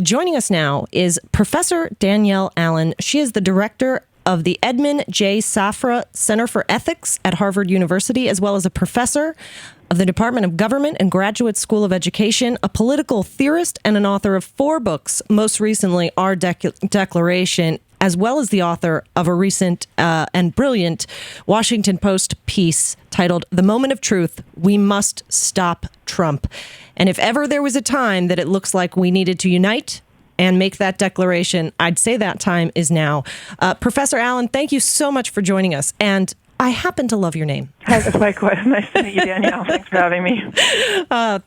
Joining us now is Professor Danielle Allen. She is the director of the Edmund J. Safra Center for Ethics at Harvard University, as well as a professor of the Department of Government and Graduate School of Education, a political theorist, and an author of 4 books, most recently Our Declaration, as well as the author of a recent and brilliant Washington Post piece titled The Moment of Truth, We Must Stop Trump. And if ever there was a time that it looks like we needed to unite and make that declaration, I'd say that time is now. Professor Allen, thank you so much for joining us. And I happen to love your name. Likewise. Nice to meet you, Danielle. Thanks for having me.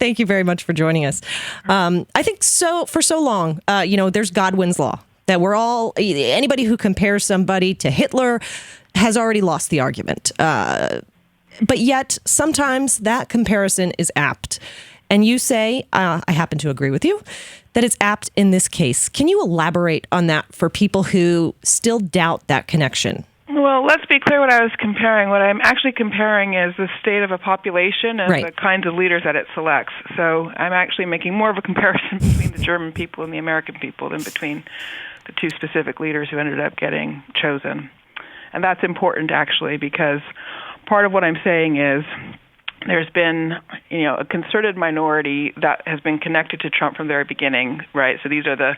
Thank you very much for joining us. I think for so long, there's Godwin's law, that anybody who compares somebody to Hitler has already lost the argument. But yet, sometimes that comparison is apt. And you say, I happen to agree with you, that it's apt in this case. Can you elaborate on that for people who still doubt that connection? Well, let's be clear what I was comparing. What I'm actually comparing is the state of a population and the kinds of leaders that it selects. So I'm actually making more of a comparison between the German people and the American people than between the 2 specific leaders who ended up getting chosen. And that's important, actually, because part of what I'm saying is there's been, a concerted minority that has been connected to Trump from the very beginning, right? So these are the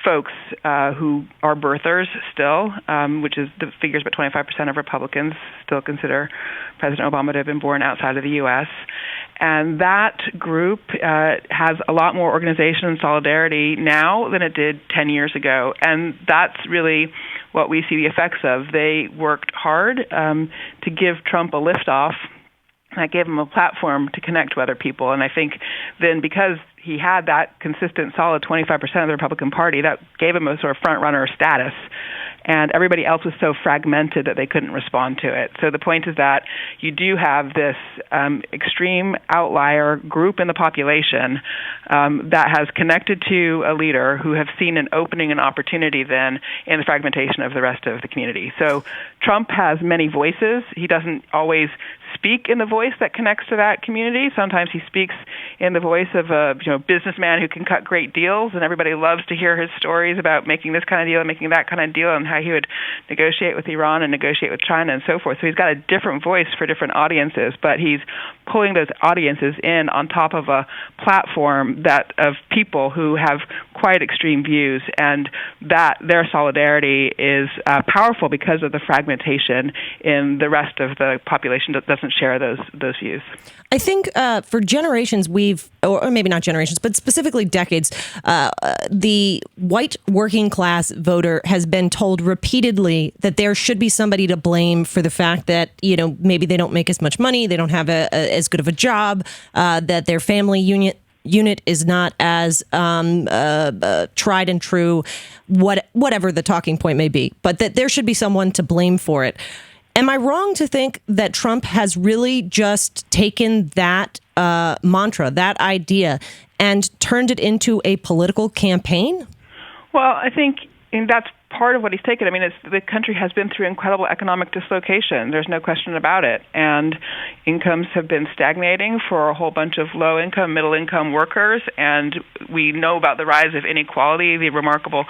folks who are birthers still, which is the figures, but 25% of Republicans still consider President Obama to have been born outside of the U.S. And that group has a lot more organization and solidarity now than it did 10 years ago. And that's really what we see the effects of. They worked hard to give Trump a liftoff. That gave him a platform to connect with other people. And I think then because he had that consistent, solid 25% of the Republican Party, that gave him a sort of front-runner status. And everybody else was so fragmented that they couldn't respond to it. So the point is that you do have this extreme outlier group in the population that has connected to a leader who have seen an opening and opportunity then in the fragmentation of the rest of the community. So Trump has many voices. He doesn't always speak in the voice that connects to that community. Sometimes he speaks in the voice of a businessman who can cut great deals, and everybody loves to hear his stories about making this kind of deal and making that kind of deal and how he would negotiate with Iran and negotiate with China and so forth. So he's got a different voice for different audiences, but he's pulling those audiences in on top of a platform of people who have quite extreme views, and that their solidarity is powerful because of the fragmentation in the rest of the population that doesn't share those views. I think for generations or maybe not generations, but specifically decades, the white working class voter has been told repeatedly that there should be somebody to blame for the fact that, maybe they don't make as much money, they don't have as good of a job, that their family unit is not as tried and true, whatever the talking point may be, but that there should be someone to blame for it. Am I wrong to think that Trump has really just taken that mantra, that idea, and turned it into a political campaign? Well, I think that's part of what he's taken. I mean, the country has been through incredible economic dislocation. There's no question about it. And incomes have been stagnating for a whole bunch of low-income, middle-income workers. And we know about the rise of inequality, the remarkable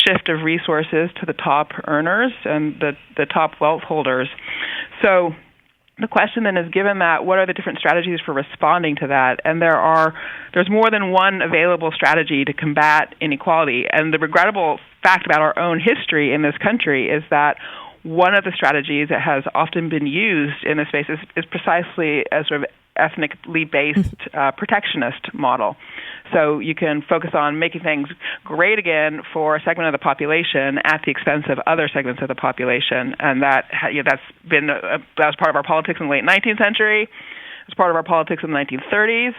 shift of resources to the top earners and the top wealth holders. So the question then is, given that, what are the different strategies for responding to that? And there's more than one available strategy to combat inequality. And the regrettable fact about our own history in this country is that one of the strategies that has often been used in this space is precisely a sort of ethnically based protectionist model. So you can focus on making things great again for a segment of the population at the expense of other segments of the population, and that was part of our politics in the late 19th century. It's part of our politics in the 1930s.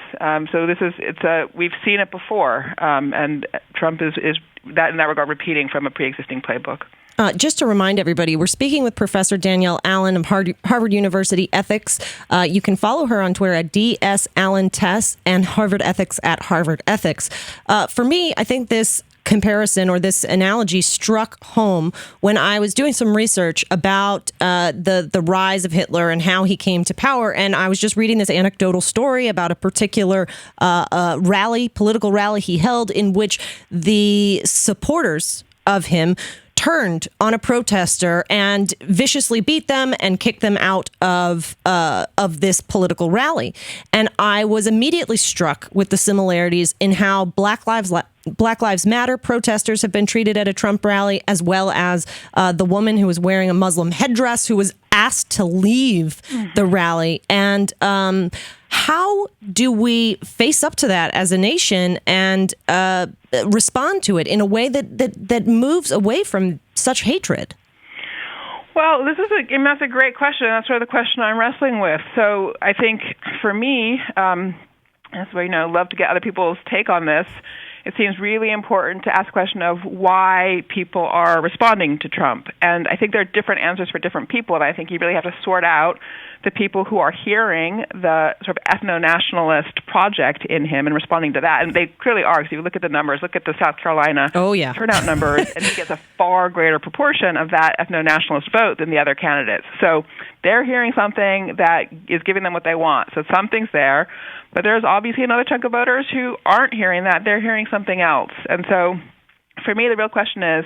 So we've seen it before, and Trump is that in that regard repeating from a pre-existing playbook. Just to remind everybody, we're speaking with Professor Danielle Allen of Harvard University Ethics. You can follow her on Twitter at DSAllenTess and Harvard Ethics at Harvard Ethics. For me, I think this comparison or this analogy struck home when I was doing some research about the rise of Hitler and how he came to power. And I was just reading this anecdotal story about a particular political rally he held, in which the supporters of him turned on a protester and viciously beat them and kicked them out of this political rally. And I was immediately struck with the similarities in how Black Lives Matter protesters have been treated at a Trump rally, as well as the woman who was wearing a Muslim headdress who was asked to leave the rally. And how do we face up to that as a nation and respond to it in a way that moves away from such hatred? Well, that's a great question. That's sort of the question I'm wrestling with. So I think for me, that's why love to get other people's take on this. It seems really important to ask the question of why people are responding to Trump. And I think there are different answers for different people, and I think you really have to sort out the people who are hearing the sort of ethno-nationalist project in him and responding to that. And they clearly are, because if you look at the numbers, look at the South Carolina turnout numbers, and he gets a far greater proportion of that ethno-nationalist vote than the other candidates. So they're hearing something that is giving them what they want. So something's there. But there's obviously another chunk of voters who aren't hearing that. They're hearing something else. And so for me, the real question is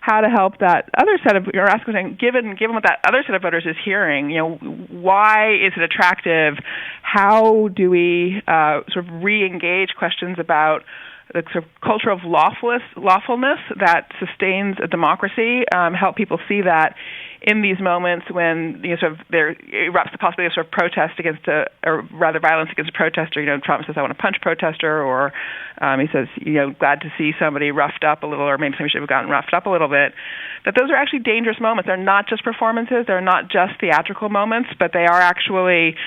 how to help that other set of, you're asking, given what that other set of voters is hearing, why is it attractive? How do we sort of re-engage questions about the sort of culture of lawfulness that sustains a democracy, help people see that in these moments when there erupts the possibility of sort of protest against or rather violence against a protester. Trump says, "I want to punch a protester," or he says, "Glad to see somebody roughed up a little," or maybe somebody should have gotten roughed up a little bit. That those are actually dangerous moments. They're not just performances. They're not just theatrical moments, but they are actually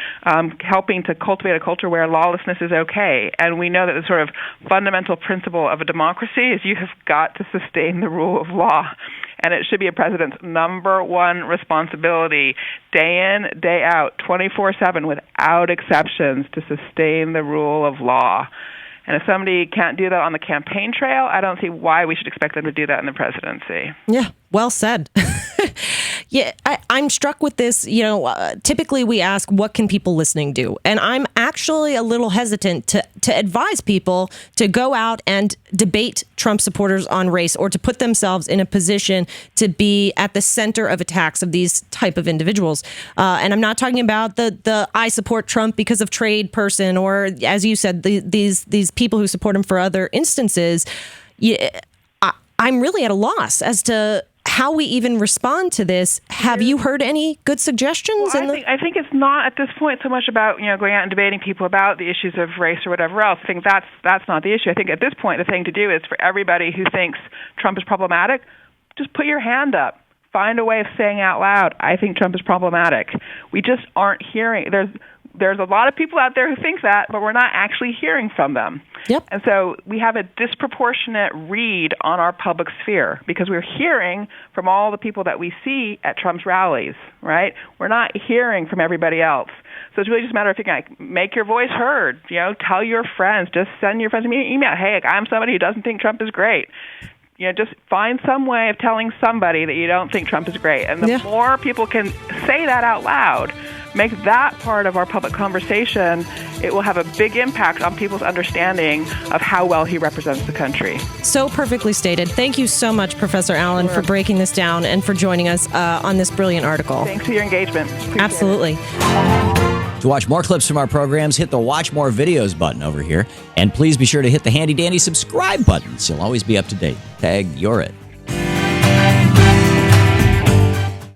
helping to cultivate a culture where lawlessness is okay. And we know that the sort of fundamental principle of a democracy is you have got to sustain the rule of law. And it should be a president's number one responsibility, day in, day out, 24/7, without exceptions, to sustain the rule of law. And if somebody can't do that on the campaign trail, I don't see why we should expect them to do that in the presidency. Yeah, well said. Yeah, I'm struck with this. Typically we ask, what can people listening do? And I'm actually a little hesitant to advise people to go out and debate Trump supporters on race, or to put themselves in a position to be at the center of attacks of these type of individuals. And I'm not talking about the I support Trump because of trade person, or, as you said, these people who support him for other instances. I'm really at a loss as to how we even respond to this. Have you heard any good suggestions? Well, I think it's not at this point so much about going out and debating people about the issues of race or whatever else. I think that's not the issue. I think at this point the thing to do is for everybody who thinks Trump is problematic, just put your hand up. Find a way of saying out loud, I think Trump is problematic. We just aren't hearing. There's a lot of people out there who think that, but we're not actually hearing from them. Yep. And so we have a disproportionate read on our public sphere because we're hearing from all the people that we see at Trump's rallies, right? We're not hearing from everybody else. So it's really just a matter of thinking, make your voice heard. Tell your friends. Just send your friends an email. Hey, I'm somebody who doesn't think Trump is great. Just find some way of telling somebody that you don't think Trump is great. And the more people can say that out loud, make that part of our public conversation, it will have a big impact on people's understanding of how well he represents the country. So perfectly stated. Thank you so much, Professor Allen, for breaking this down and for joining us on this brilliant article. Thanks for your engagement. Appreciate Absolutely. it. To watch more clips from our programs, hit the Watch More Videos button over here. And please be sure to hit the handy-dandy subscribe button so you'll always be up to date. Tag, you're it.